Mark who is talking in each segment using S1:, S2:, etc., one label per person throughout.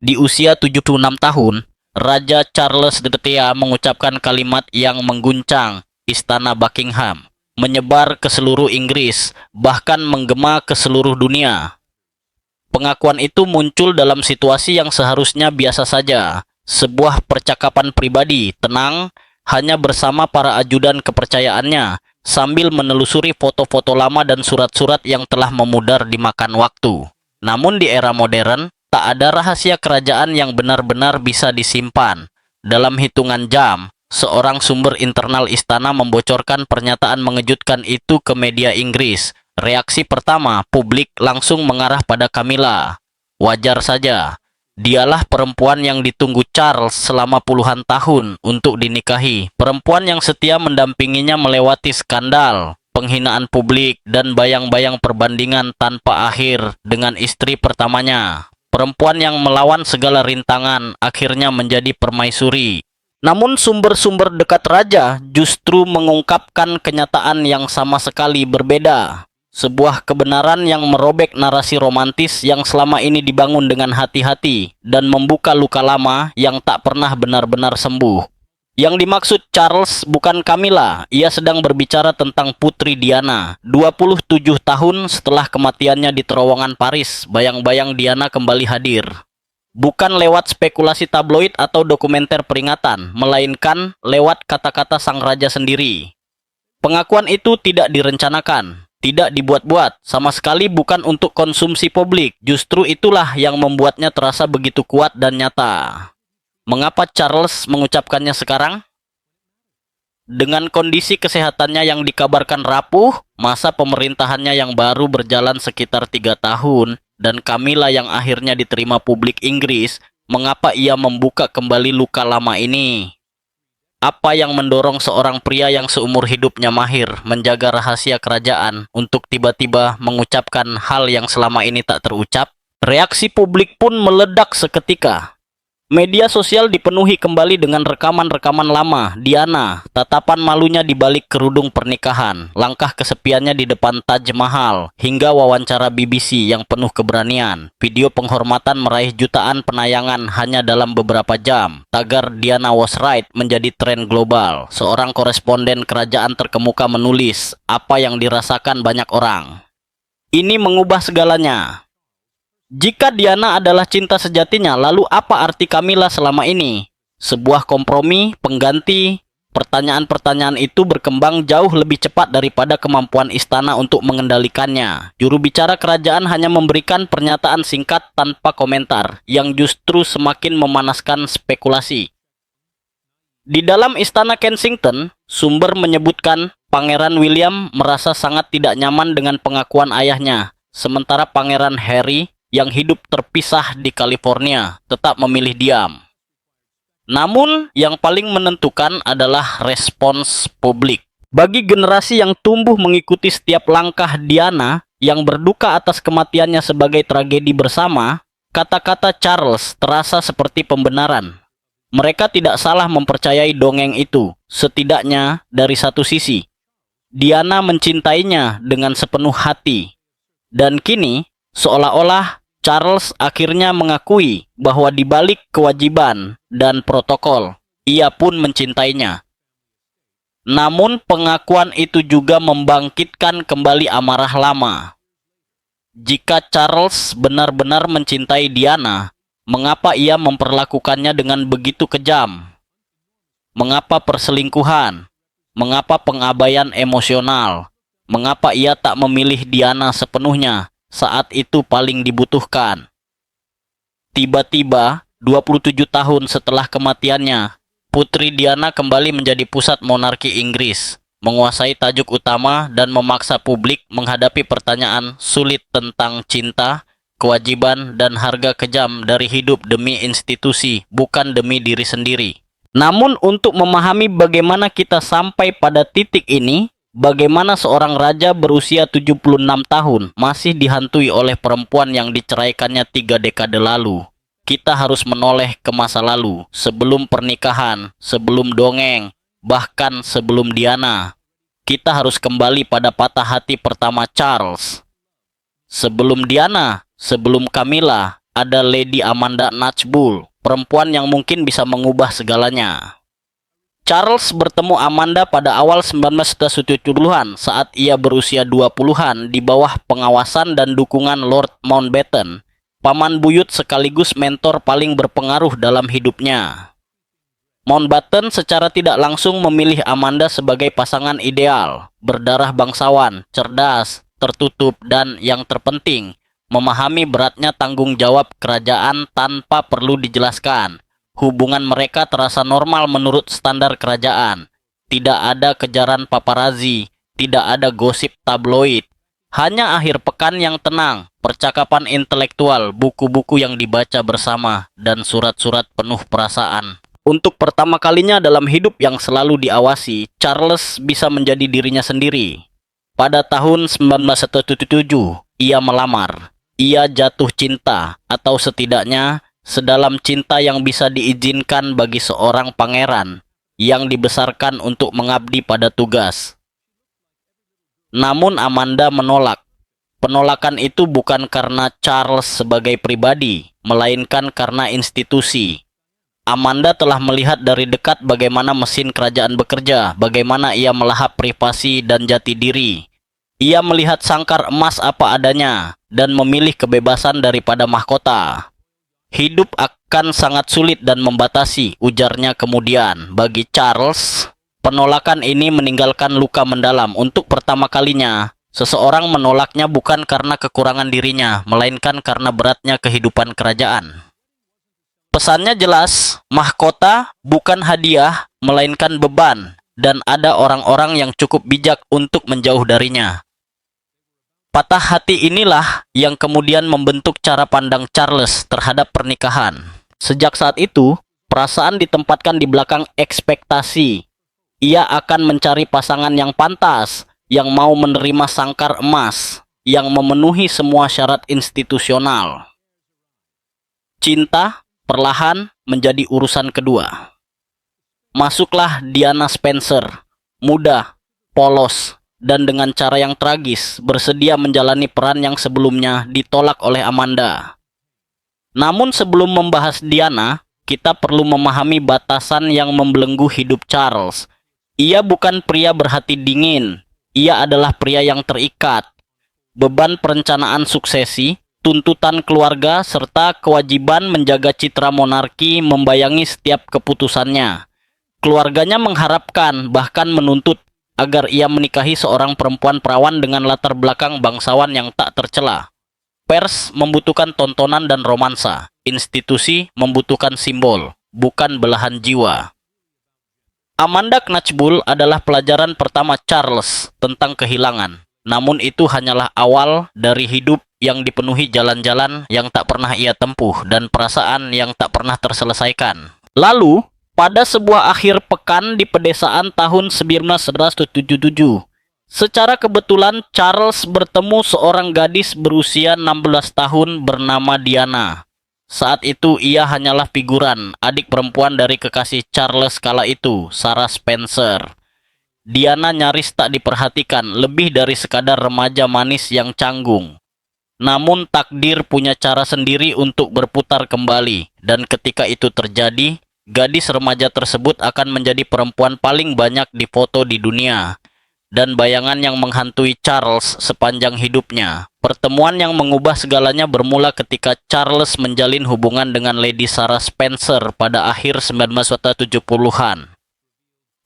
S1: Di usia 76 tahun, Raja Charles III mengucapkan kalimat yang mengguncang Istana Buckingham, menyebar ke seluruh Inggris, bahkan menggema ke seluruh dunia. Pengakuan itu muncul dalam situasi yang seharusnya biasa saja, sebuah percakapan pribadi, tenang, hanya bersama para ajudan kepercayaannya, sambil menelusuri foto-foto lama dan surat-surat yang telah memudar dimakan waktu. Namun di era modern, tak ada rahasia kerajaan yang benar-benar bisa disimpan. Dalam hitungan jam, seorang sumber internal istana membocorkan pernyataan mengejutkan itu ke media Inggris. Reaksi pertama, publik langsung mengarah pada Camilla. Wajar saja, dialah perempuan yang ditunggu Charles selama puluhan tahun untuk dinikahi. Perempuan yang setia mendampinginya melewati skandal, penghinaan publik, dan bayang-bayang perbandingan tanpa akhir dengan istri pertamanya. Perempuan yang melawan segala rintangan akhirnya menjadi permaisuri. Namun sumber-sumber dekat raja justru mengungkapkan kenyataan yang sama sekali berbeda. Sebuah kebenaran yang merobek narasi romantis yang selama ini dibangun dengan hati-hati dan membuka luka lama yang tak pernah benar-benar sembuh. Yang dimaksud Charles bukan Camilla, ia sedang berbicara tentang Putri Diana. 27 tahun setelah kematiannya di terowongan Paris, bayang-bayang Diana kembali hadir. Bukan lewat spekulasi tabloid atau dokumenter peringatan, melainkan lewat kata-kata sang raja sendiri. Pengakuan itu tidak direncanakan, tidak dibuat-buat, sama sekali bukan untuk konsumsi publik. Justru itulah yang membuatnya terasa begitu kuat dan nyata. Mengapa Charles mengucapkannya sekarang? Dengan kondisi kesehatannya yang dikabarkan rapuh, masa pemerintahannya yang baru berjalan sekitar 3 tahun, dan Camilla yang akhirnya diterima publik Inggris, mengapa ia membuka kembali luka lama ini? Apa yang mendorong seorang pria yang seumur hidupnya mahir menjaga rahasia kerajaan untuk tiba-tiba mengucapkan hal yang selama ini tak terucap? Reaksi publik pun meledak seketika. Media sosial dipenuhi kembali dengan rekaman-rekaman lama Diana, tatapan malunya di balik kerudung pernikahan, langkah kesepiannya di depan Taj Mahal, hingga wawancara BBC yang penuh keberanian. Video penghormatan meraih jutaan penayangan hanya dalam beberapa jam. Tagar Diana was right menjadi tren global. Seorang koresponden kerajaan terkemuka menulis apa yang dirasakan banyak orang. Ini mengubah segalanya. Jika Diana adalah cinta sejatinya, lalu apa arti Camilla selama ini? Sebuah kompromi, pengganti. Pertanyaan-pertanyaan itu berkembang jauh lebih cepat daripada kemampuan istana untuk mengendalikannya. Juru bicara kerajaan hanya memberikan pernyataan singkat tanpa komentar, yang justru semakin memanaskan spekulasi. Di dalam istana Kensington, sumber menyebutkan Pangeran William merasa sangat tidak nyaman dengan pengakuan ayahnya, sementara Pangeran Harry yang hidup terpisah di California tetap memilih diam. Namun, yang paling menentukan adalah respons publik. Bagi generasi yang tumbuh mengikuti setiap langkah Diana yang berduka atas kematiannya sebagai tragedi bersama, kata-kata Charles terasa seperti pembenaran. Mereka tidak salah mempercayai dongeng itu, setidaknya dari satu sisi. Diana mencintainya dengan sepenuh hati. Dan kini, seolah-olah Charles akhirnya mengakui bahwa di balik kewajiban dan protokol, ia pun mencintainya. Namun pengakuan itu juga membangkitkan kembali amarah lama. Jika Charles benar-benar mencintai Diana, mengapa ia memperlakukannya dengan begitu kejam? Mengapa perselingkuhan? Mengapa pengabaian emosional? Mengapa ia tak memilih Diana sepenuhnya saat itu paling dibutuhkan? Tiba-tiba, 27 tahun setelah kematiannya, Putri Diana kembali menjadi pusat monarki Inggris, menguasai tajuk utama dan memaksa publik menghadapi pertanyaan sulit tentang cinta, kewajiban, dan harga kejam dari hidup demi institusi, bukan demi diri sendiri. Namun untuk memahami bagaimana kita sampai pada titik ini, bagaimana seorang raja berusia 76 tahun masih dihantui oleh perempuan yang diceraikannya 3 dekade lalu, kita harus menoleh ke masa lalu, sebelum pernikahan, sebelum dongeng, bahkan sebelum Diana. Kita harus kembali pada patah hati pertama Charles. Sebelum Diana, sebelum Camilla, ada Lady Amanda Knatchbull, perempuan yang mungkin bisa mengubah segalanya. Charles bertemu Amanda pada awal 1970-an saat ia berusia 20-an di bawah pengawasan dan dukungan Lord Mountbatten, paman buyut sekaligus mentor paling berpengaruh dalam hidupnya. Mountbatten secara tidak langsung memilih Amanda sebagai pasangan ideal, berdarah bangsawan, cerdas, tertutup, dan yang terpenting, memahami beratnya tanggung jawab kerajaan tanpa perlu dijelaskan. Hubungan mereka terasa normal menurut standar kerajaan. Tidak ada kejaran paparazzi, tidak ada gosip tabloid. Hanya akhir pekan yang tenang, percakapan intelektual, buku-buku yang dibaca bersama, dan surat-surat penuh perasaan. Untuk pertama kalinya dalam hidup yang selalu diawasi, Charles bisa menjadi dirinya sendiri. Pada tahun 1917, ia melamar. Ia jatuh cinta, atau setidaknya sedalam cinta yang bisa diizinkan bagi seorang pangeran yang dibesarkan untuk mengabdi pada tugas. Namun Amanda menolak. Penolakan itu bukan karena Charles sebagai pribadi, melainkan karena institusi. Amanda telah melihat dari dekat bagaimana mesin kerajaan bekerja, bagaimana ia melahap privasi dan jati diri. Ia melihat sangkar emas apa adanya, dan memilih kebebasan daripada mahkota. Hidup akan sangat sulit dan membatasi, ujarnya kemudian. Bagi Charles, penolakan ini meninggalkan luka mendalam. Untuk pertama kalinya, seseorang menolaknya bukan karena kekurangan dirinya, melainkan karena beratnya kehidupan kerajaan. Pesannya jelas, mahkota bukan hadiah, melainkan beban, dan ada orang-orang yang cukup bijak untuk menjauh darinya. Patah hati inilah yang kemudian membentuk cara pandang Charles terhadap pernikahan. Sejak saat itu, perasaan ditempatkan di belakang ekspektasi. Ia akan mencari pasangan yang pantas, yang mau menerima sangkar emas, yang memenuhi semua syarat institusional. Cinta perlahan menjadi urusan kedua. Masuklah Diana Spencer, muda, polos, dan dengan cara yang tragis bersedia menjalani peran yang sebelumnya ditolak oleh Amanda. Namun sebelum membahas Diana, kita perlu memahami batasan yang membelenggu hidup Charles. Ia bukan pria berhati dingin, ia adalah pria yang terikat. Beban perencanaan suksesi, tuntutan keluarga, serta kewajiban menjaga citra monarki membayangi setiap keputusannya. Keluarganya mengharapkan, bahkan menuntut, agar ia menikahi seorang perempuan perawan dengan latar belakang bangsawan yang tak tercela. Pers membutuhkan tontonan dan romansa. Institusi membutuhkan simbol, bukan belahan jiwa. Amanda Knatchbull adalah pelajaran pertama Charles tentang kehilangan. Namun itu hanyalah awal dari hidup yang dipenuhi jalan-jalan yang tak pernah ia tempuh dan perasaan yang tak pernah terselesaikan. Lalu, pada sebuah akhir pekan di pedesaan tahun 1977, secara kebetulan Charles bertemu seorang gadis berusia 16 tahun bernama Diana. Saat itu ia hanyalah figuran, adik perempuan dari kekasih Charles kala itu, Sarah Spencer. Diana nyaris tak diperhatikan, lebih dari sekadar remaja manis yang canggung. Namun takdir punya cara sendiri untuk berputar kembali, dan ketika itu terjadi, gadis remaja tersebut akan menjadi perempuan paling banyak difoto di dunia, dan bayangan yang menghantui Charles sepanjang hidupnya. Pertemuan yang mengubah segalanya bermula ketika Charles menjalin hubungan dengan Lady Sarah Spencer pada akhir 1970-an.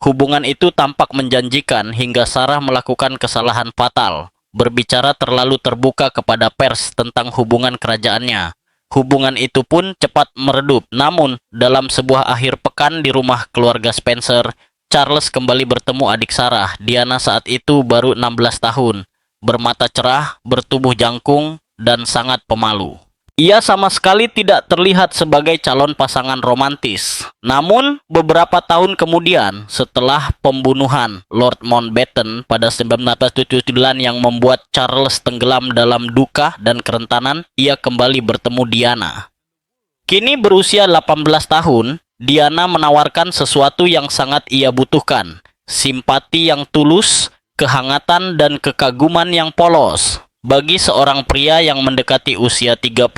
S1: Hubungan itu tampak menjanjikan hingga Sarah melakukan kesalahan fatal, berbicara terlalu terbuka kepada pers tentang hubungan kerajaannya. Hubungan itu pun cepat meredup, namun dalam sebuah akhir pekan di rumah keluarga Spencer, Charles kembali bertemu adik Sarah. Diana saat itu baru 16 tahun, bermata cerah, bertubuh jangkung, dan sangat pemalu. Ia sama sekali tidak terlihat sebagai calon pasangan romantis. Namun, beberapa tahun kemudian, setelah pembunuhan Lord Mountbatten pada 1979 yang membuat Charles tenggelam dalam duka dan kerentanan, ia kembali bertemu Diana. Kini berusia 18 tahun, Diana menawarkan sesuatu yang sangat ia butuhkan, simpati yang tulus, kehangatan dan kekaguman yang polos. Bagi seorang pria yang mendekati usia 30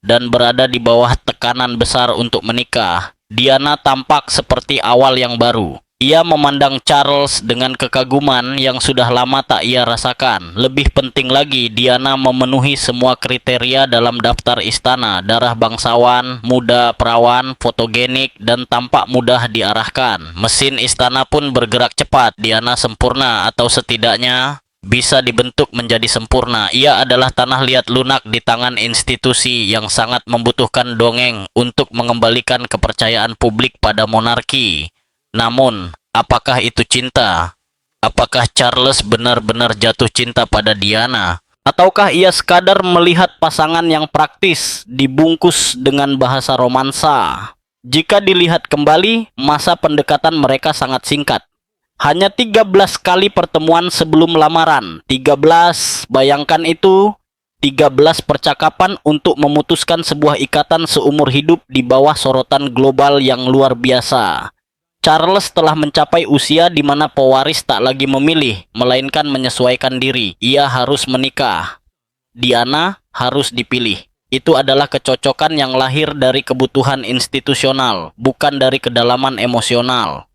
S1: dan berada di bawah tekanan besar untuk menikah, Diana tampak seperti awal yang baru. Ia memandang Charles dengan kekaguman yang sudah lama tak ia rasakan. Lebih penting lagi, Diana memenuhi semua kriteria dalam daftar istana: darah bangsawan, muda, perawan, fotogenik, dan tampak mudah diarahkan. Mesin istana pun bergerak cepat. Diana sempurna, atau setidaknya bisa dibentuk menjadi sempurna. Ia adalah tanah liat lunak di tangan institusi yang sangat membutuhkan dongeng untuk mengembalikan kepercayaan publik pada monarki. Namun, apakah itu cinta? Apakah Charles benar-benar jatuh cinta pada Diana? Ataukah ia sekadar melihat pasangan yang praktis dibungkus dengan bahasa romansa? Jika dilihat kembali, masa pendekatan mereka sangat singkat. Hanya 13 kali pertemuan sebelum lamaran. 13, bayangkan itu. 13 percakapan untuk memutuskan sebuah ikatan seumur hidup di bawah sorotan global yang luar biasa. Charles telah mencapai usia di mana pewaris tak lagi memilih, melainkan menyesuaikan diri. Ia harus menikah. Diana harus dipilih. Itu adalah kecocokan yang lahir dari kebutuhan institusional, bukan dari kedalaman emosional.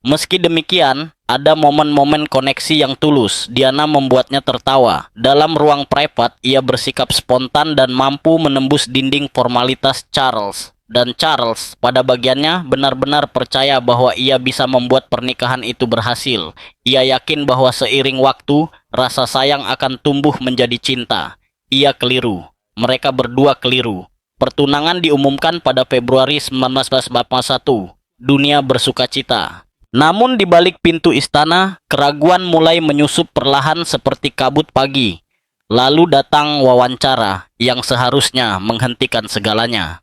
S1: Meski demikian, ada momen-momen koneksi yang tulus. Diana membuatnya tertawa. Dalam ruang privat, ia bersikap spontan dan mampu menembus dinding formalitas Charles. Dan Charles, pada bagiannya, benar-benar percaya bahwa ia bisa membuat pernikahan itu berhasil. Ia yakin bahwa seiring waktu, rasa sayang akan tumbuh menjadi cinta. Ia keliru. Mereka berdua keliru. Pertunangan diumumkan pada Februari 1941. Dunia bersukacita. Namun di balik pintu istana, keraguan mulai menyusup perlahan seperti kabut pagi. Lalu datang wawancara yang seharusnya menghentikan segalanya.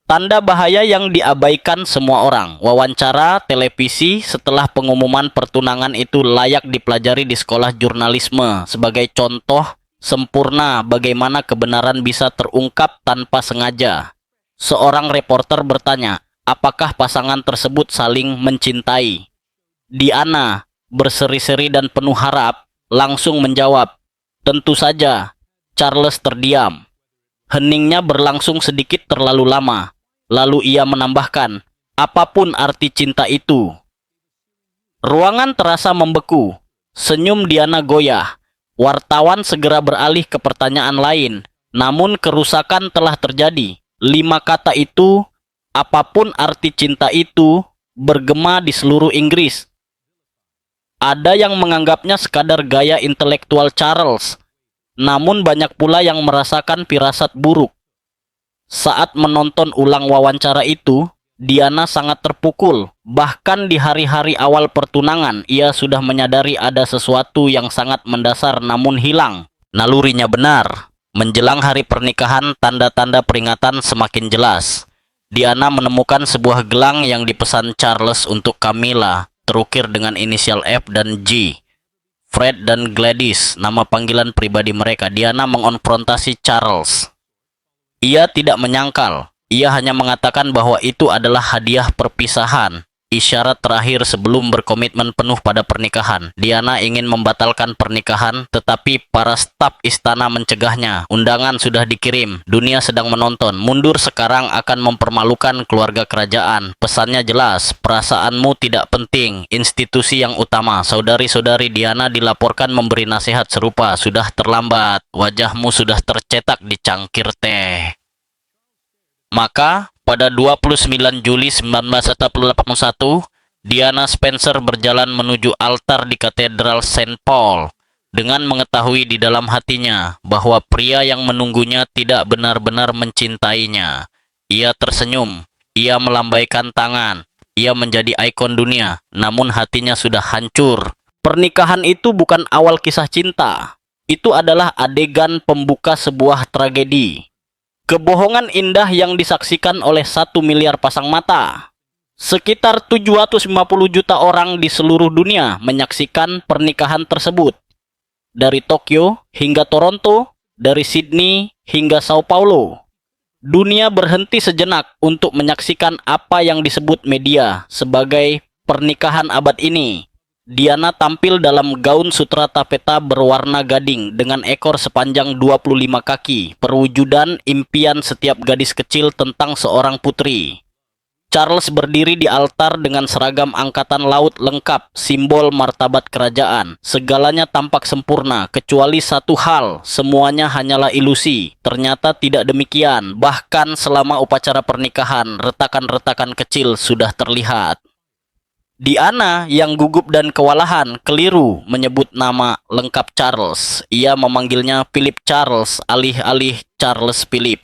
S1: Tanda bahaya yang diabaikan semua orang. Wawancara televisi setelah pengumuman pertunangan itu layak dipelajari di sekolah jurnalisme sebagai contoh sempurna bagaimana kebenaran bisa terungkap tanpa sengaja. Seorang reporter bertanya, apakah pasangan tersebut saling mencintai? Diana, berseri-seri dan penuh harap, langsung menjawab, tentu saja. Charles terdiam. Heningnya berlangsung sedikit terlalu lama. Lalu ia menambahkan, apapun arti cinta itu. Ruangan terasa membeku. Senyum Diana goyah. Wartawan segera beralih ke pertanyaan lain. Namun kerusakan telah terjadi. 5 kata itu, apapun arti cinta itu, bergema di seluruh Inggris. Ada yang menganggapnya sekadar gaya intelektual Charles. Namun banyak pula yang merasakan firasat buruk. Saat menonton ulang wawancara itu, Diana sangat terpukul. Bahkan di hari-hari awal pertunangan, ia sudah menyadari ada sesuatu yang sangat mendasar namun hilang. Nalurinya benar. Menjelang hari pernikahan, tanda-tanda peringatan semakin jelas. Diana menemukan sebuah gelang yang dipesan Charles untuk Camilla, terukir dengan inisial F dan G. Fred dan Gladys, nama panggilan pribadi mereka. Diana mengonfrontasi Charles. Ia tidak menyangkal. Ia hanya mengatakan bahwa itu adalah hadiah perpisahan, isyarat terakhir sebelum berkomitmen penuh pada pernikahan. Diana ingin membatalkan pernikahan, tetapi para staf istana mencegahnya. Undangan sudah dikirim, dunia sedang menonton. Mundur sekarang akan mempermalukan keluarga kerajaan. Pesannya jelas, perasaanmu tidak penting, institusi yang utama. Saudari-saudari Diana dilaporkan memberi nasihat serupa. Sudah terlambat, wajahmu sudah tercetak di cangkir teh. Maka, pada 29 Juli 1981, Diana Spencer berjalan menuju altar di Katedral St. Paul dengan mengetahui di dalam hatinya bahwa pria yang menunggunya tidak benar-benar mencintainya. Ia tersenyum, ia melambaikan tangan, ia menjadi ikon dunia, namun hatinya sudah hancur. Pernikahan itu bukan awal kisah cinta. Itu adalah adegan pembuka sebuah tragedi. Kebohongan indah yang disaksikan oleh 1 miliar pasang mata. Sekitar 750 juta orang di seluruh dunia menyaksikan pernikahan tersebut. Dari Tokyo hingga Toronto, dari Sydney hingga Sao Paulo. Dunia berhenti sejenak untuk menyaksikan apa yang disebut media sebagai pernikahan abad ini. Diana tampil dalam gaun sutra tapeta berwarna gading dengan ekor sepanjang 25 kaki, perwujudan impian setiap gadis kecil tentang seorang putri. Charles berdiri di altar dengan seragam angkatan laut lengkap, simbol martabat kerajaan. Segalanya tampak sempurna, kecuali satu hal, semuanya hanyalah ilusi. Ternyata tidak demikian, bahkan selama upacara pernikahan, retakan-retakan kecil sudah terlihat. Diana yang gugup dan kewalahan keliru menyebut nama lengkap Charles. Ia memanggilnya Philip Charles alih-alih Charles Philip.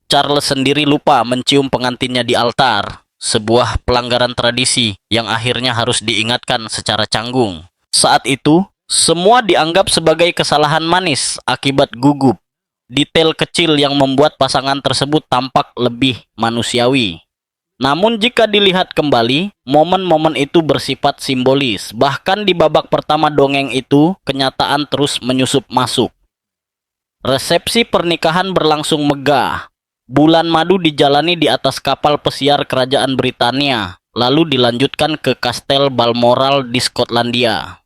S1: Charles sendiri lupa mencium pengantinnya di altar, sebuah pelanggaran tradisi yang akhirnya harus diingatkan secara canggung. Saat itu, semua dianggap sebagai kesalahan manis akibat gugup. Detail kecil yang membuat pasangan tersebut tampak lebih manusiawi. Namun jika dilihat kembali, momen-momen itu bersifat simbolis. Bahkan di babak pertama dongeng itu, kenyataan terus menyusup masuk. Resepsi pernikahan berlangsung megah. Bulan madu dijalani di atas kapal pesiar kerajaan Britania, lalu dilanjutkan ke Kastel Balmoral di Skotlandia.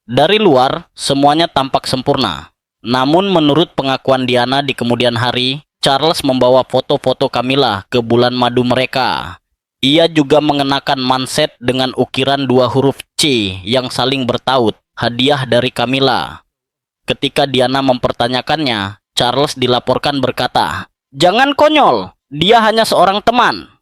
S1: Dari luar, semuanya tampak sempurna. Namun menurut pengakuan Diana di kemudian hari, Charles membawa foto-foto Camilla ke bulan madu mereka. Ia juga mengenakan manset dengan ukiran 2 huruf C yang saling bertaut, hadiah dari Camilla. Ketika Diana mempertanyakannya, Charles dilaporkan berkata, "Jangan konyol, dia hanya seorang teman."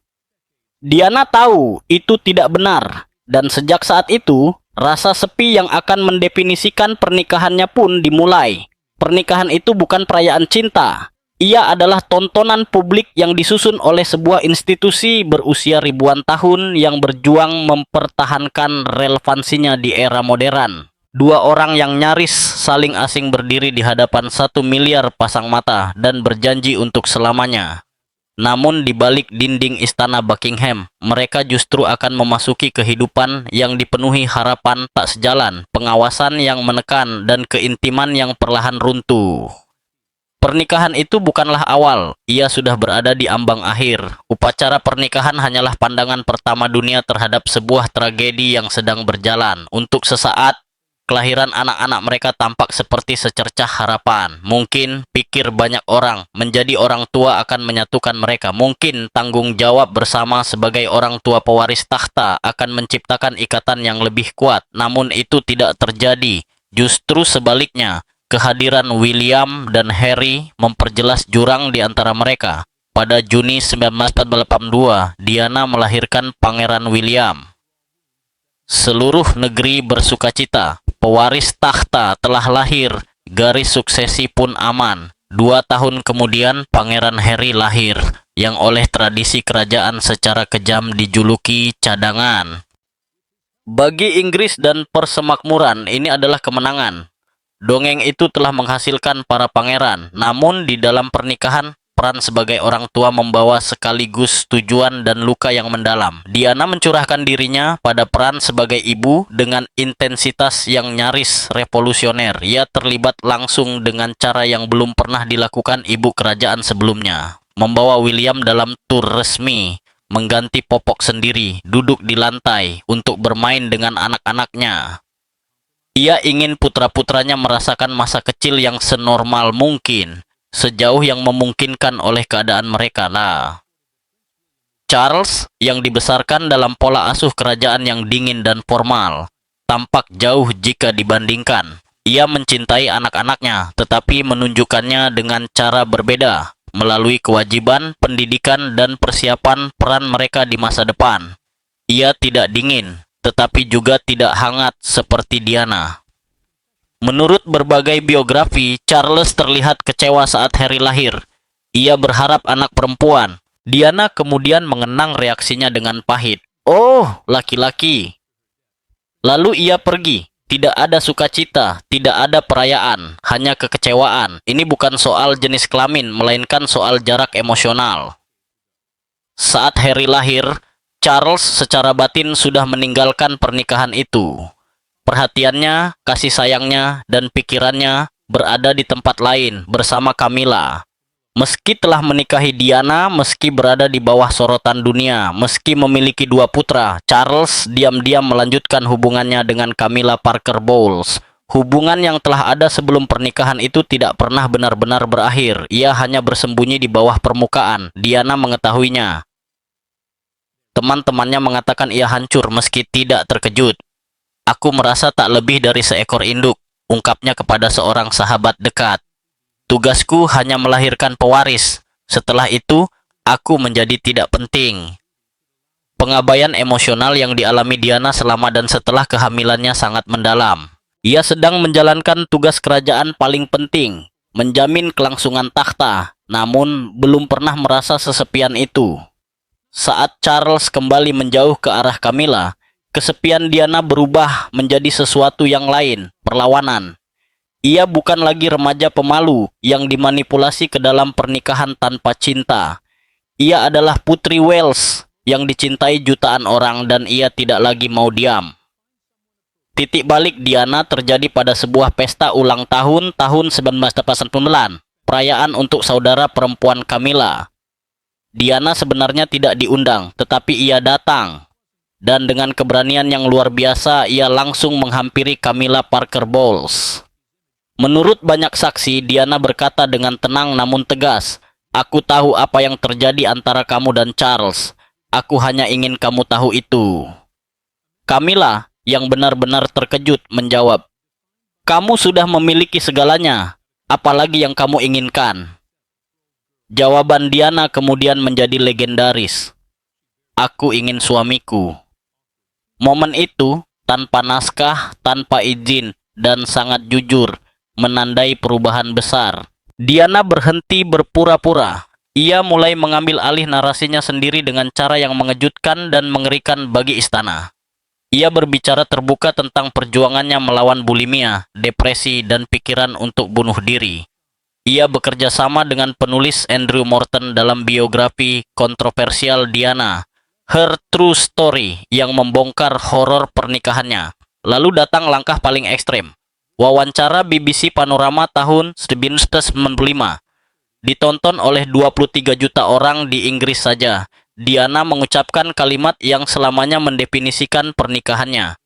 S1: Diana tahu itu tidak benar, dan sejak saat itu, rasa sepi yang akan mendefinisikan pernikahannya pun dimulai. Pernikahan itu bukan perayaan cinta. Ia adalah tontonan publik yang disusun oleh sebuah institusi berusia ribuan tahun yang berjuang mempertahankan relevansinya di era modern. 2 orang yang nyaris saling asing berdiri di hadapan 1 miliar pasang mata dan berjanji untuk selamanya. Namun di balik dinding istana Buckingham, mereka justru akan memasuki kehidupan yang dipenuhi harapan tak sejalan, pengawasan yang menekan, dan keintiman yang perlahan runtuh. Pernikahan itu bukanlah awal, ia sudah berada di ambang akhir. Upacara pernikahan hanyalah pandangan pertama dunia terhadap sebuah tragedi yang sedang berjalan. Untuk sesaat, kelahiran anak-anak mereka tampak seperti secercah harapan. Mungkin, pikir banyak orang, menjadi orang tua akan menyatukan mereka. Mungkin, tanggung jawab bersama sebagai orang tua pewaris takhta akan menciptakan ikatan yang lebih kuat. Namun itu tidak terjadi. Justru sebaliknya, kehadiran William dan Harry memperjelas jurang di antara mereka. Pada Juni 1982, Diana melahirkan Pangeran William. Seluruh negeri bersukacita. Pewaris takhta telah lahir, garis suksesi pun aman. 2 tahun kemudian Pangeran Harry lahir, yang oleh tradisi kerajaan secara kejam dijuluki cadangan. Bagi Inggris dan persemakmuran, ini adalah kemenangan. Dongeng itu telah menghasilkan para pangeran, namun di dalam pernikahan, peran sebagai orang tua membawa sekaligus tujuan dan luka yang mendalam. Diana mencurahkan dirinya pada peran sebagai ibu dengan intensitas yang nyaris revolusioner. Ia terlibat langsung dengan cara yang belum pernah dilakukan ibu kerajaan sebelumnya. Membawa William dalam tur resmi, mengganti popok sendiri, duduk di lantai untuk bermain dengan anak-anaknya. Ia ingin putra-putranya merasakan masa kecil yang senormal mungkin, sejauh yang memungkinkan oleh keadaan mereka lah. Charles, yang dibesarkan dalam pola asuh kerajaan yang dingin dan formal, tampak jauh jika dibandingkan. Ia mencintai anak-anaknya, tetapi menunjukkannya dengan cara berbeda, melalui kewajiban, pendidikan, dan persiapan peran mereka di masa depan. Ia tidak dingin, tetapi juga tidak hangat seperti Diana. Menurut berbagai biografi, Charles terlihat kecewa saat Harry lahir. Ia berharap anak perempuan. Diana kemudian mengenang reaksinya dengan pahit. "Oh, laki-laki." Lalu ia pergi. Tidak ada sukacita, tidak ada perayaan, hanya kekecewaan. Ini bukan soal jenis kelamin, melainkan soal jarak emosional. Saat Harry lahir, Charles secara batin sudah meninggalkan pernikahan itu. Perhatiannya, kasih sayangnya, dan pikirannya berada di tempat lain bersama Camilla. Meski telah menikahi Diana, meski berada di bawah sorotan dunia, meski memiliki 2 putra, Charles diam-diam melanjutkan hubungannya dengan Camilla Parker Bowles. Hubungan yang telah ada sebelum pernikahan itu tidak pernah benar-benar berakhir. Ia hanya bersembunyi di bawah permukaan. Diana mengetahuinya. Teman-temannya mengatakan ia hancur meski tidak terkejut. Aku merasa tak lebih dari seekor induk, ungkapnya kepada seorang sahabat dekat. Tugasku hanya melahirkan pewaris. Setelah itu, aku menjadi tidak penting. Pengabaian emosional yang dialami Diana selama dan setelah kehamilannya sangat mendalam. Ia sedang menjalankan tugas kerajaan paling penting, menjamin kelangsungan takhta, namun belum pernah merasa sesepian itu. Saat Charles kembali menjauh ke arah Camilla, kesepian Diana berubah menjadi sesuatu yang lain, perlawanan. Ia bukan lagi remaja pemalu yang dimanipulasi ke dalam pernikahan tanpa cinta. Ia adalah Putri Wales yang dicintai jutaan orang dan ia tidak lagi mau diam. Titik balik Diana terjadi pada sebuah pesta ulang tahun 1989, perayaan untuk saudara perempuan Camilla. Diana sebenarnya tidak diundang, tetapi ia datang. Dan dengan keberanian yang luar biasa, ia langsung menghampiri Camilla Parker Bowles. Menurut banyak saksi, Diana berkata dengan tenang namun tegas, "Aku tahu apa yang terjadi antara kamu dan Charles. Aku hanya ingin kamu tahu itu." Camilla, yang benar-benar terkejut, menjawab, "Kamu sudah memiliki segalanya. Apalagi yang kamu inginkan?" Jawaban Diana kemudian menjadi legendaris. "Aku ingin suamiku." Momen itu, tanpa naskah, tanpa izin, dan sangat jujur, menandai perubahan besar. Diana berhenti berpura-pura. Ia mulai mengambil alih narasinya sendiri dengan cara yang mengejutkan dan mengerikan bagi istana. Ia berbicara terbuka tentang perjuangannya melawan bulimia, depresi, dan pikiran untuk bunuh diri. Ia bekerja sama dengan penulis Andrew Morton dalam biografi kontroversial Diana, Her True Story, yang membongkar horor pernikahannya. Lalu datang langkah paling ekstrem. Wawancara BBC Panorama tahun 1995. Ditonton oleh 23 juta orang di Inggris saja. Diana mengucapkan kalimat yang selamanya mendefinisikan pernikahannya.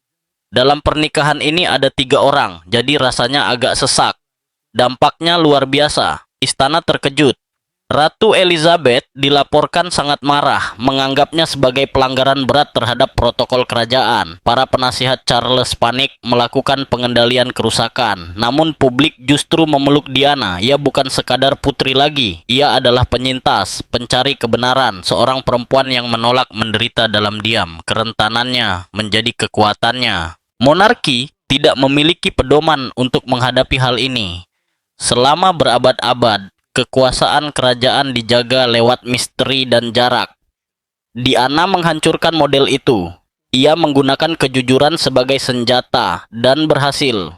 S1: Dalam pernikahan ini ada 3 orang, jadi rasanya agak sesak. Dampaknya luar biasa. Istana terkejut. Ratu Elizabeth dilaporkan sangat marah, menganggapnya sebagai pelanggaran berat terhadap protokol kerajaan. Para penasihat Charles panik melakukan pengendalian kerusakan. Namun publik justru memeluk Diana. Ia bukan sekadar putri lagi. Ia adalah penyintas, pencari kebenaran, seorang perempuan yang menolak menderita dalam diam. Kerentanannya menjadi kekuatannya. Monarki tidak memiliki pedoman untuk menghadapi hal ini. Selama berabad-abad, kekuasaan kerajaan dijaga lewat misteri dan jarak. Diana menghancurkan model itu. Ia menggunakan kejujuran sebagai senjata dan berhasil.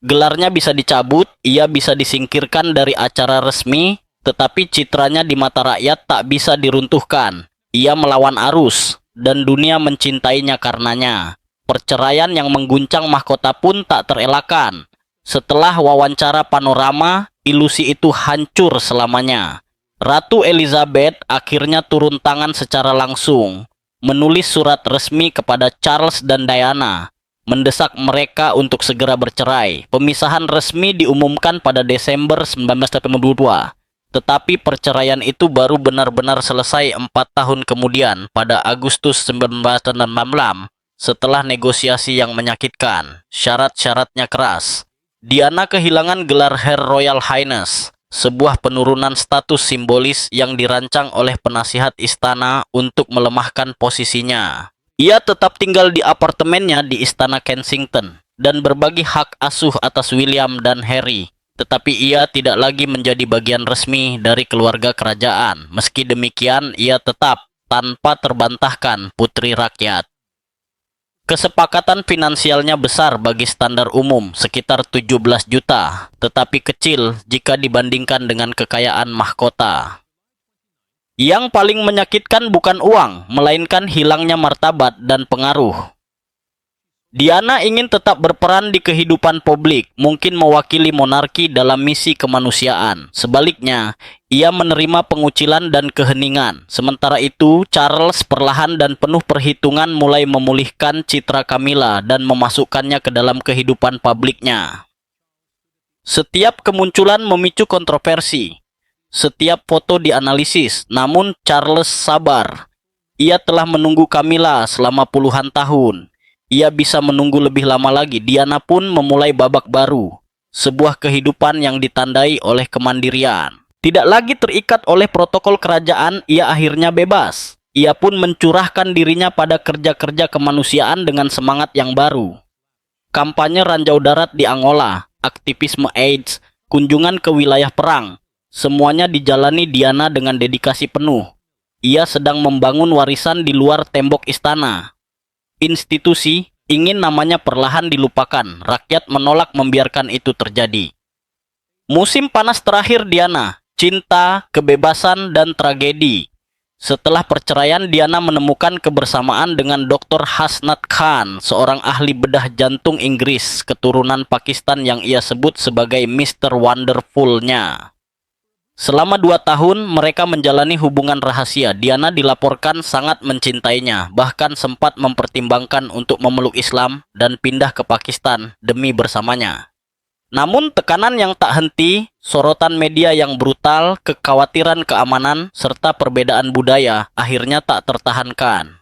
S1: Gelarnya bisa dicabut, ia bisa disingkirkan dari acara resmi, tetapi citranya di mata rakyat tak bisa diruntuhkan. Ia melawan arus, dan dunia mencintainya karenanya. Perceraian yang mengguncang mahkota pun tak terelakkan. Setelah wawancara Panorama, ilusi itu hancur selamanya. Ratu Elizabeth akhirnya turun tangan secara langsung, menulis surat resmi kepada Charles dan Diana, mendesak mereka untuk segera bercerai. Pemisahan resmi diumumkan pada Desember 1982, tetapi perceraian itu baru benar-benar selesai 4 tahun kemudian pada Agustus 1986, setelah negosiasi yang menyakitkan. Syarat-syaratnya keras. Diana kehilangan gelar Her Royal Highness, sebuah penurunan status simbolis yang dirancang oleh penasihat istana untuk melemahkan posisinya. Ia tetap tinggal di apartemennya di Istana Kensington dan berbagi hak asuh atas William dan Harry, tetapi ia tidak lagi menjadi bagian resmi dari keluarga kerajaan. Meski demikian, ia tetap tanpa terbantahkan putri rakyat. Kesepakatan finansialnya besar bagi standar umum, sekitar 17 juta, tetapi kecil jika dibandingkan dengan kekayaan mahkota. Yang paling menyakitkan bukan uang, melainkan hilangnya martabat dan pengaruh. Diana ingin tetap berperan di kehidupan publik, mungkin mewakili monarki dalam misi kemanusiaan. Sebaliknya, ia menerima pengucilan dan keheningan. Sementara itu, Charles perlahan dan penuh perhitungan mulai memulihkan citra Camilla dan memasukkannya ke dalam kehidupan publiknya. Setiap kemunculan memicu kontroversi. Setiap foto dianalisis, namun Charles sabar. Ia telah menunggu Camilla selama puluhan tahun. Ia bisa menunggu lebih lama lagi. Diana pun memulai babak baru. Sebuah kehidupan yang ditandai oleh kemandirian. Tidak lagi terikat oleh protokol kerajaan, ia akhirnya bebas. Ia pun mencurahkan dirinya pada kerja-kerja kemanusiaan dengan semangat yang baru. Kampanye ranjau darat di Angola, aktivisme AIDS, kunjungan ke wilayah perang. Semuanya dijalani Diana dengan dedikasi penuh. Ia sedang membangun warisan di luar tembok istana. Institusi ingin namanya perlahan dilupakan. Rakyat menolak membiarkan itu terjadi. Musim panas terakhir Diana, cinta, kebebasan, dan tragedi. Setelah perceraian, Diana menemukan kebersamaan dengan Dr. Hasnat Khan, seorang ahli bedah jantung Inggris keturunan Pakistan yang ia sebut sebagai Mr. Wonderful-nya. Selama 2 tahun, mereka menjalani hubungan rahasia. Diana dilaporkan sangat mencintainya, bahkan sempat mempertimbangkan untuk memeluk Islam dan pindah ke Pakistan demi bersamanya. Namun tekanan yang tak henti, sorotan media yang brutal, kekhawatiran keamanan, serta perbedaan budaya akhirnya tak tertahankan.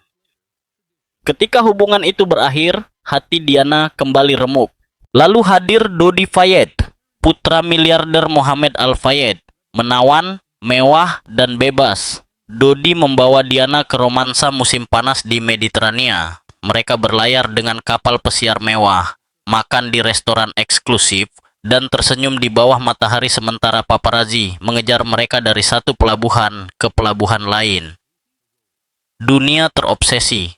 S1: Ketika hubungan itu berakhir, hati Diana kembali remuk. Lalu hadir Dodi Fayed, putra miliarder Mohammed Al Fayed. Menawan, mewah, dan bebas. Dodi membawa Diana ke romansa musim panas di Mediterania. Mereka berlayar dengan kapal pesiar mewah, makan di restoran eksklusif, dan tersenyum di bawah matahari sementara paparazzi mengejar mereka dari satu pelabuhan ke pelabuhan lain. Dunia terobsesi.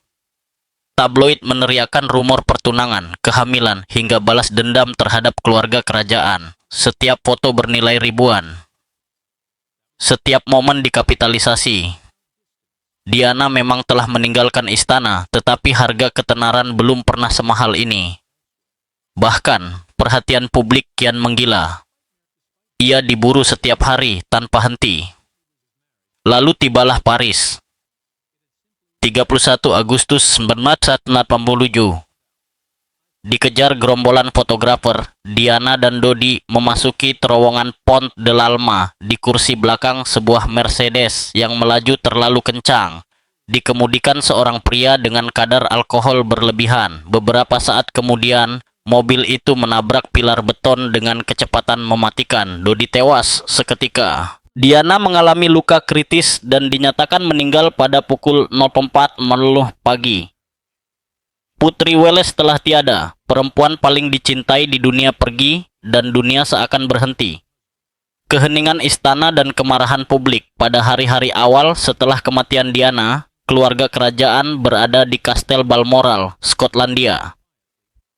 S1: Tabloid meneriakan rumor pertunangan, kehamilan, hingga balas dendam terhadap keluarga kerajaan. Setiap foto bernilai ribuan. Setiap momen dikapitalisasi. Diana memang telah meninggalkan istana, tetapi harga ketenaran belum pernah semahal ini. Bahkan, perhatian publik kian menggila. Ia diburu setiap hari tanpa henti. Lalu tibalah Paris. 31 Agustus 1987. Dikejar gerombolan fotografer, Diana dan Dodi memasuki terowongan Pont de l'Alma. Di kursi belakang sebuah Mercedes yang melaju terlalu kencang. Dikemudikan seorang pria dengan kadar alkohol berlebihan. Beberapa saat kemudian, mobil itu menabrak pilar beton dengan kecepatan mematikan. Dodi tewas seketika. Diana mengalami luka kritis dan dinyatakan meninggal pada pukul 04.00 pagi. Putri Wales telah tiada, perempuan paling dicintai di dunia pergi, dan dunia seakan berhenti. Keheningan istana dan kemarahan publik. Pada hari-hari awal setelah kematian Diana, keluarga kerajaan berada di Kastel Balmoral, Skotlandia.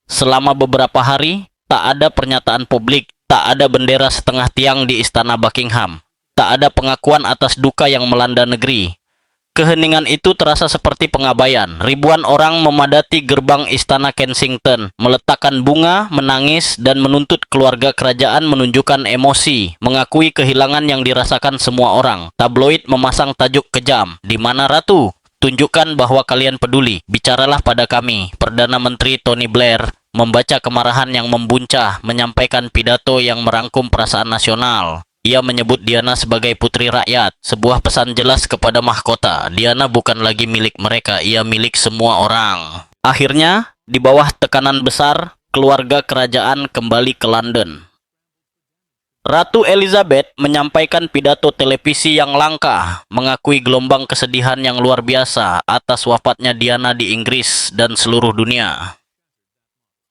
S1: Selama beberapa hari, tak ada pernyataan publik, tak ada bendera setengah tiang di istana Buckingham, tak ada pengakuan atas duka yang melanda negeri. Keheningan itu terasa seperti pengabaian. Ribuan orang memadati gerbang istana Kensington, meletakkan bunga, menangis, dan menuntut keluarga kerajaan menunjukkan emosi, mengakui kehilangan yang dirasakan semua orang. Tabloid memasang tajuk kejam, "Di mana Ratu? Tunjukkan bahwa kalian peduli. Bicaralah pada kami." Perdana Menteri Tony Blair membaca kemarahan yang membuncah, menyampaikan pidato yang merangkum perasaan nasional. Ia menyebut Diana sebagai putri rakyat, sebuah pesan jelas kepada mahkota. Diana bukan lagi milik mereka, ia milik semua orang. Akhirnya, di bawah tekanan besar, keluarga kerajaan kembali ke London. Ratu Elizabeth menyampaikan pidato televisi yang langka, mengakui gelombang kesedihan yang luar biasa atas wafatnya Diana di Inggris dan seluruh dunia.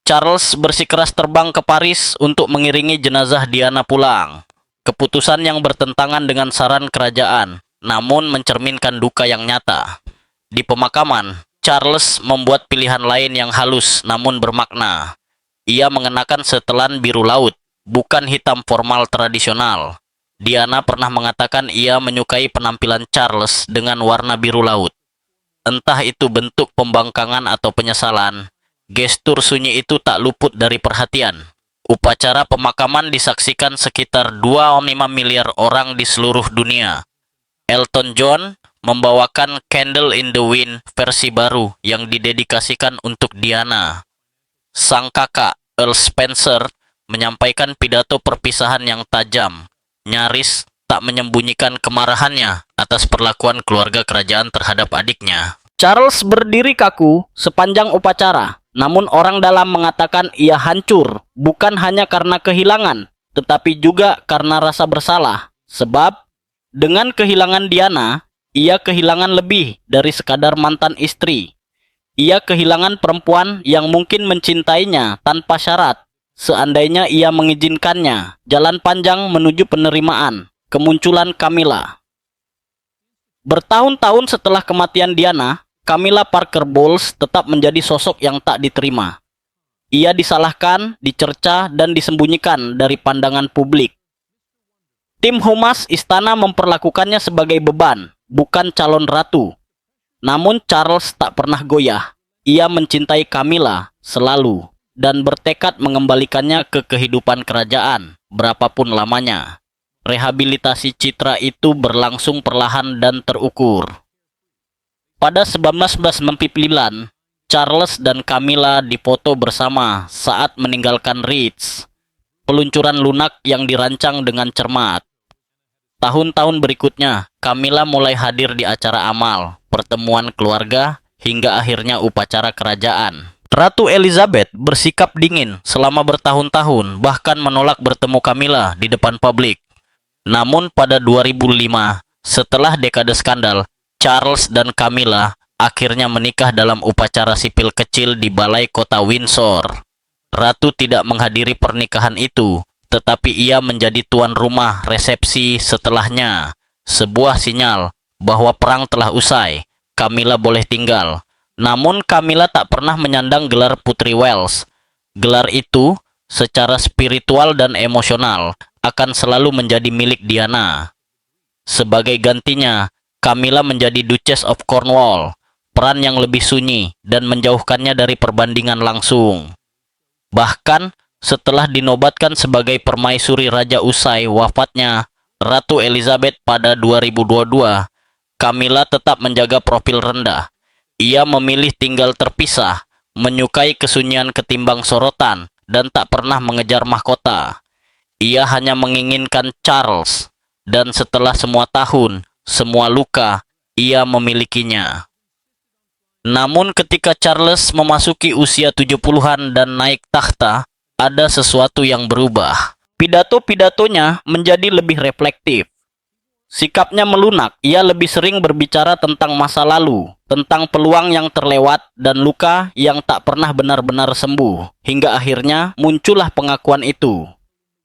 S1: Charles bersikeras terbang ke Paris untuk mengiringi jenazah Diana pulang. Keputusan yang bertentangan dengan saran kerajaan, namun mencerminkan duka yang nyata. Di pemakaman, Charles membuat pilihan lain yang halus namun bermakna. Ia mengenakan setelan biru laut, bukan hitam formal tradisional. Diana pernah mengatakan ia menyukai penampilan Charles dengan warna biru laut. Entah itu bentuk pembangkangan atau penyesalan, Gestur sunyi itu tak luput dari perhatian. Upacara pemakaman disaksikan sekitar 2,5 miliar orang di seluruh dunia. Elton John membawakan Candle in the Wind versi baru yang didedikasikan untuk Diana. Sang kakak, Earl Spencer, menyampaikan pidato perpisahan yang tajam, nyaris tak menyembunyikan kemarahannya atas perlakuan keluarga kerajaan terhadap adiknya. Charles berdiri kaku sepanjang upacara, namun orang dalam mengatakan ia hancur, bukan hanya karena kehilangan, tetapi juga karena rasa bersalah. Sebab, dengan kehilangan Diana, ia kehilangan lebih dari sekadar mantan istri. Ia kehilangan perempuan yang mungkin mencintainya tanpa syarat, seandainya ia mengizinkannya. Jalan panjang menuju penerimaan, kemunculan Camilla. Bertahun-tahun setelah kematian Diana, Camilla Parker Bowles tetap menjadi sosok yang tak diterima. Ia disalahkan, dicerca, dan disembunyikan dari pandangan publik. Tim humas istana memperlakukannya sebagai beban, bukan calon ratu. Namun Charles tak pernah goyah. Ia mencintai Camilla selalu dan bertekad mengembalikannya ke kehidupan kerajaan, berapapun lamanya. Rehabilitasi citra itu berlangsung perlahan dan terukur. Pada 1999, Charles dan Camilla difoto bersama saat meninggalkan Ritz, peluncuran lunak yang dirancang dengan cermat. Tahun-tahun berikutnya, Camilla mulai hadir di acara amal, pertemuan keluarga, hingga akhirnya upacara kerajaan. Ratu Elizabeth bersikap dingin selama bertahun-tahun, bahkan menolak bertemu Camilla di depan publik. Namun pada 2005, setelah dekade skandal, Charles dan Camilla akhirnya menikah dalam upacara sipil kecil di balai kota Windsor. Ratu tidak menghadiri pernikahan itu, tetapi ia menjadi tuan rumah resepsi setelahnya. Sebuah sinyal bahwa perang telah usai. Camilla boleh tinggal. Namun Camilla tak pernah menyandang gelar Putri Wales. Gelar itu, secara spiritual dan emosional, akan selalu menjadi milik Diana. Sebagai gantinya, Camilla menjadi Duchess of Cornwall, peran yang lebih sunyi dan menjauhkannya dari perbandingan langsung. Bahkan, setelah dinobatkan sebagai permaisuri raja usai wafatnya Ratu Elizabeth pada 2022, Camilla tetap menjaga profil rendah. Ia memilih tinggal terpisah, menyukai kesunyian ketimbang sorotan, dan tak pernah mengejar mahkota. Ia hanya menginginkan Charles, dan setelah semua tahun, semua luka, ia memilikinya. Namun ketika Charles memasuki usia 70-an dan naik takhta, ada sesuatu yang berubah. Pidato-pidatonya menjadi lebih reflektif. Sikapnya melunak, ia lebih sering berbicara tentang masa lalu, tentang peluang yang terlewat dan luka yang tak pernah benar-benar sembuh. Hingga akhirnya muncullah pengakuan itu.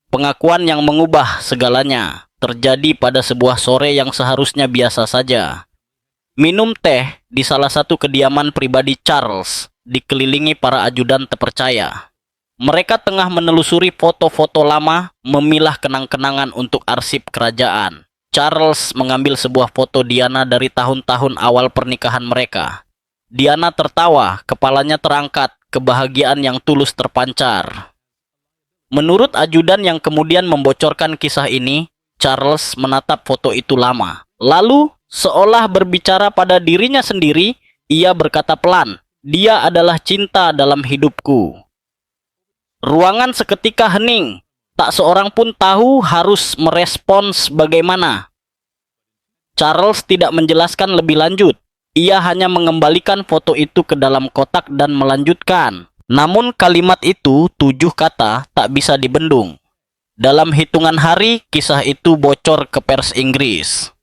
S1: Pengakuan yang mengubah segalanya. Terjadi pada sebuah sore yang seharusnya biasa saja. Minum teh di salah satu kediaman pribadi Charles, dikelilingi para ajudan terpercaya. Mereka tengah menelusuri foto-foto lama, memilah kenang-kenangan untuk arsip kerajaan. Charles mengambil sebuah foto Diana dari tahun-tahun awal pernikahan mereka. Diana tertawa, kepalanya terangkat, kebahagiaan yang tulus terpancar. Menurut ajudan yang kemudian membocorkan kisah ini, Charles menatap foto itu lama. Lalu, seolah berbicara pada dirinya sendiri, ia berkata pelan, "Dia adalah cinta dalam hidupku." Ruangan seketika hening. Tak seorang pun tahu harus merespons bagaimana. Charles tidak menjelaskan lebih lanjut. Ia hanya mengembalikan foto itu ke dalam kotak dan melanjutkan. Namun kalimat itu, 7 kata, tak bisa dibendung. Dalam hitungan hari, kisah itu bocor ke pers Inggris.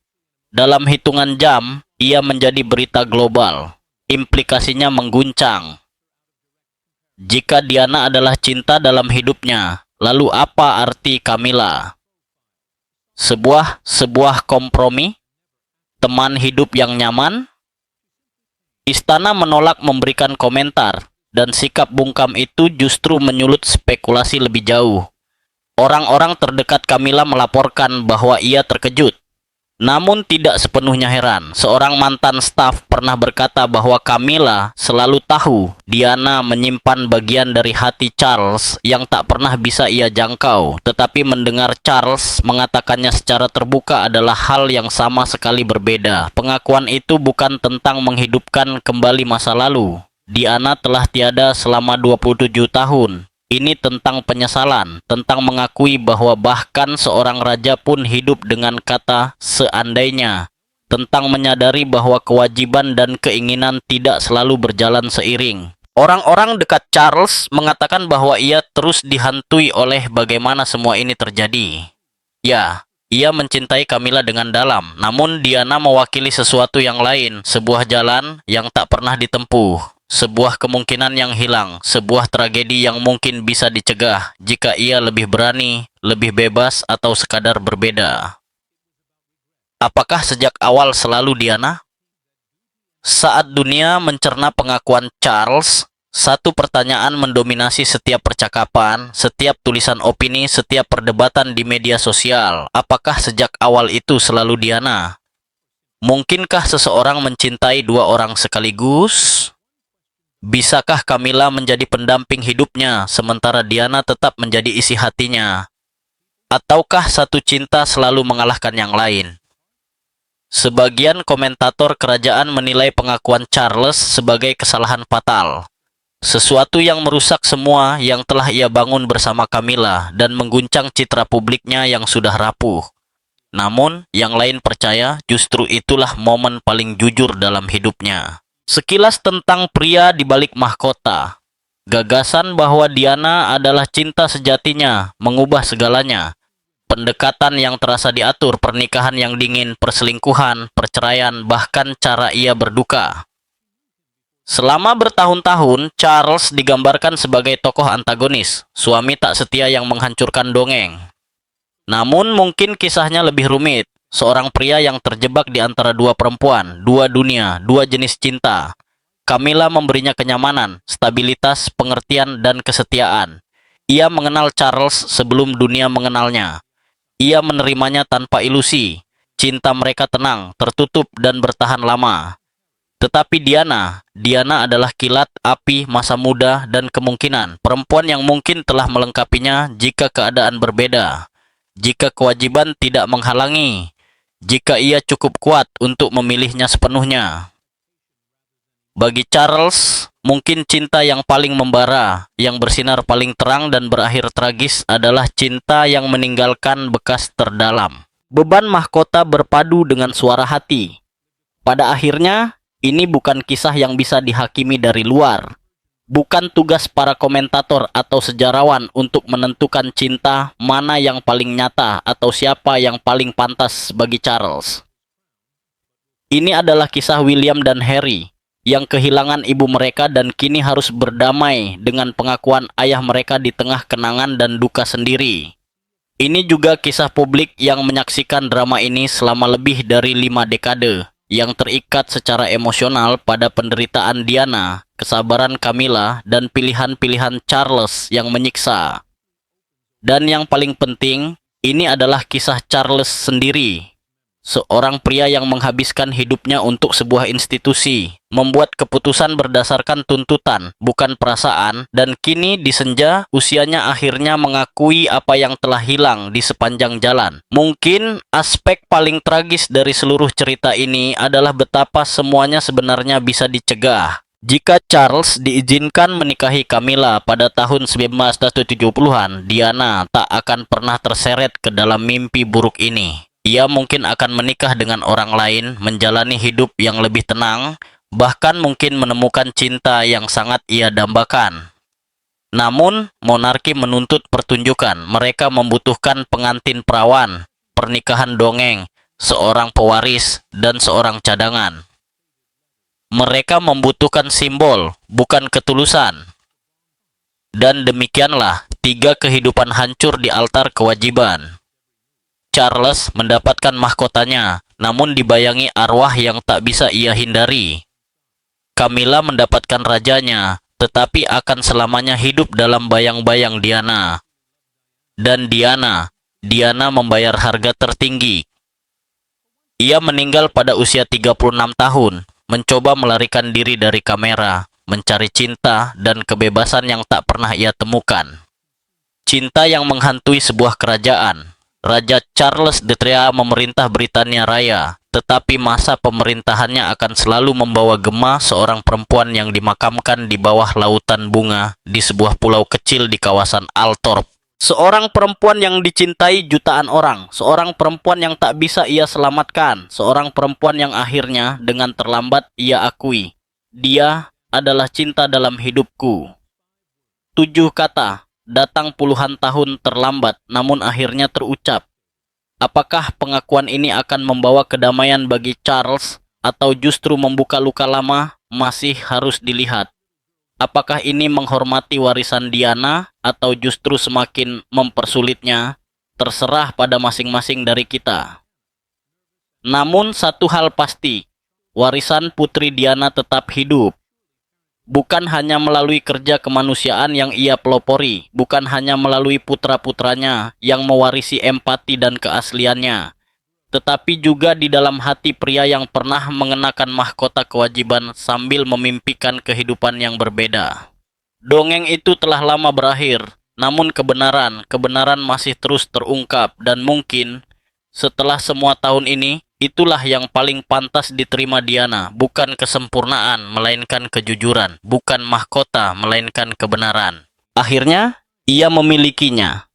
S1: Dalam hitungan jam, ia menjadi berita global. Implikasinya mengguncang. Jika Diana adalah cinta dalam hidupnya, lalu apa arti Camilla? Sebuah kompromi? Teman hidup yang nyaman? Istana menolak memberikan komentar, dan sikap bungkam itu justru menyulut spekulasi lebih jauh. Orang-orang terdekat Camilla melaporkan bahwa ia terkejut. Namun tidak sepenuhnya heran, seorang mantan staf pernah berkata bahwa Camilla selalu tahu Diana menyimpan bagian dari hati Charles yang tak pernah bisa ia jangkau, tetapi mendengar Charles mengatakannya secara terbuka adalah hal yang sama sekali berbeda. Pengakuan itu bukan tentang menghidupkan kembali masa lalu. Diana telah tiada selama 27 tahun. Ini tentang penyesalan, tentang mengakui bahwa bahkan seorang raja pun hidup dengan kata seandainya, tentang menyadari bahwa kewajiban dan keinginan tidak selalu berjalan seiring. Orang-orang dekat Charles mengatakan bahwa ia terus dihantui oleh bagaimana semua ini terjadi. Ya, ia mencintai Camilla dengan dalam, namun Diana mewakili sesuatu yang lain, sebuah jalan yang tak pernah ditempuh. Sebuah kemungkinan yang hilang, sebuah tragedi yang mungkin bisa dicegah jika ia lebih berani, lebih bebas, atau sekadar berbeda. Apakah sejak awal selalu Diana? Saat dunia mencerna pengakuan Charles, satu pertanyaan mendominasi setiap percakapan, setiap tulisan opini, setiap perdebatan di media sosial. Apakah sejak awal itu selalu Diana? Mungkinkah seseorang mencintai dua orang sekaligus? Bisakah Camilla menjadi pendamping hidupnya, sementara Diana tetap menjadi isi hatinya? Ataukah satu cinta selalu mengalahkan yang lain? Sebagian komentator kerajaan menilai pengakuan Charles sebagai kesalahan fatal. Sesuatu yang merusak semua yang telah ia bangun bersama Camilla dan mengguncang citra publiknya yang sudah rapuh. Namun, yang lain percaya justru itulah momen paling jujur dalam hidupnya. Sekilas tentang pria di balik mahkota. Gagasan bahwa Diana adalah cinta sejatinya, mengubah segalanya. Pendekatan yang terasa diatur, pernikahan yang dingin, perselingkuhan, perceraian, bahkan cara ia berduka. Selama bertahun-tahun, Charles digambarkan sebagai tokoh antagonis, suami tak setia yang menghancurkan dongeng. Namun mungkin kisahnya lebih rumit. Seorang pria yang terjebak di antara dua perempuan, dua dunia, dua jenis cinta. Camilla memberinya kenyamanan, stabilitas, pengertian, dan kesetiaan. Ia mengenal Charles sebelum dunia mengenalnya. Ia menerimanya tanpa ilusi. Cinta mereka tenang, tertutup, dan bertahan lama. Tetapi Diana adalah kilat, api, masa muda, dan kemungkinan. Perempuan yang mungkin telah melengkapinya jika keadaan berbeda. Jika kewajiban tidak menghalangi. Jika ia cukup kuat untuk memilihnya sepenuhnya. Bagi Charles, mungkin cinta yang paling membara, yang bersinar paling terang dan berakhir tragis adalah cinta yang meninggalkan bekas terdalam. Beban mahkota berpadu dengan suara hati. Pada akhirnya, ini bukan kisah yang bisa dihakimi dari luar. Bukan tugas para komentator atau sejarawan untuk menentukan cinta mana yang paling nyata atau siapa yang paling pantas bagi Charles. Ini adalah kisah William dan Harry yang kehilangan ibu mereka dan kini harus berdamai dengan pengakuan ayah mereka di tengah kenangan dan duka sendiri. Ini juga kisah publik yang menyaksikan drama ini selama lebih dari 5 dekade, yang terikat secara emosional pada penderitaan Diana, kesabaran Camilla, dan pilihan-pilihan Charles yang menyiksa. Dan yang paling penting, ini adalah kisah Charles sendiri. Seorang pria yang menghabiskan hidupnya untuk sebuah institusi, membuat keputusan berdasarkan tuntutan, bukan perasaan, dan kini di senja, usianya akhirnya mengakui apa yang telah hilang di sepanjang jalan. Mungkin aspek paling tragis dari seluruh cerita ini adalah betapa semuanya sebenarnya bisa dicegah. Jika Charles diizinkan menikahi Camilla pada tahun 1970-an, Diana tak akan pernah terseret ke dalam mimpi buruk ini. Ia mungkin akan menikah dengan orang lain, menjalani hidup yang lebih tenang, bahkan mungkin menemukan cinta yang sangat ia dambakan. Namun, monarki menuntut pertunjukan. Mereka membutuhkan pengantin perawan, pernikahan dongeng, seorang pewaris, dan seorang cadangan. Mereka membutuhkan simbol, bukan ketulusan. Dan demikianlah 3 kehidupan hancur di altar kewajiban. Charles mendapatkan mahkotanya, namun dibayangi arwah yang tak bisa ia hindari. Camilla mendapatkan rajanya, tetapi akan selamanya hidup dalam bayang-bayang Diana. Dan Diana membayar harga tertinggi. Ia meninggal pada usia 36 tahun, mencoba melarikan diri dari kamera, mencari cinta dan kebebasan yang tak pernah ia temukan. Cinta yang menghantui sebuah kerajaan. Raja Charles III memerintah Britania Raya, tetapi masa pemerintahannya akan selalu membawa gema seorang perempuan yang dimakamkan di bawah lautan bunga di sebuah pulau kecil di kawasan Althorp. Seorang perempuan yang dicintai jutaan orang, seorang perempuan yang tak bisa ia selamatkan, seorang perempuan yang akhirnya dengan terlambat ia akui, dia adalah cinta dalam hidupku. 7 kata, datang puluhan tahun terlambat, namun akhirnya terucap. Apakah pengakuan ini akan membawa kedamaian bagi Charles, atau justru membuka luka lama, masih harus dilihat. Apakah ini menghormati warisan Diana, atau justru semakin mempersulitnya, terserah pada masing-masing dari kita. Namun satu hal pasti, warisan Putri Diana tetap hidup. Bukan hanya melalui kerja kemanusiaan yang ia pelopori, bukan hanya melalui putra-putranya yang mewarisi empati dan keasliannya, tetapi juga di dalam hati pria yang pernah mengenakan mahkota kewajiban sambil memimpikan kehidupan yang berbeda. Dongeng itu telah lama berakhir, namun kebenaran masih terus terungkap dan mungkin setelah semua tahun ini, itulah yang paling pantas diterima Diana, bukan kesempurnaan, melainkan kejujuran, bukan mahkota, melainkan kebenaran. Akhirnya, ia memilikinya.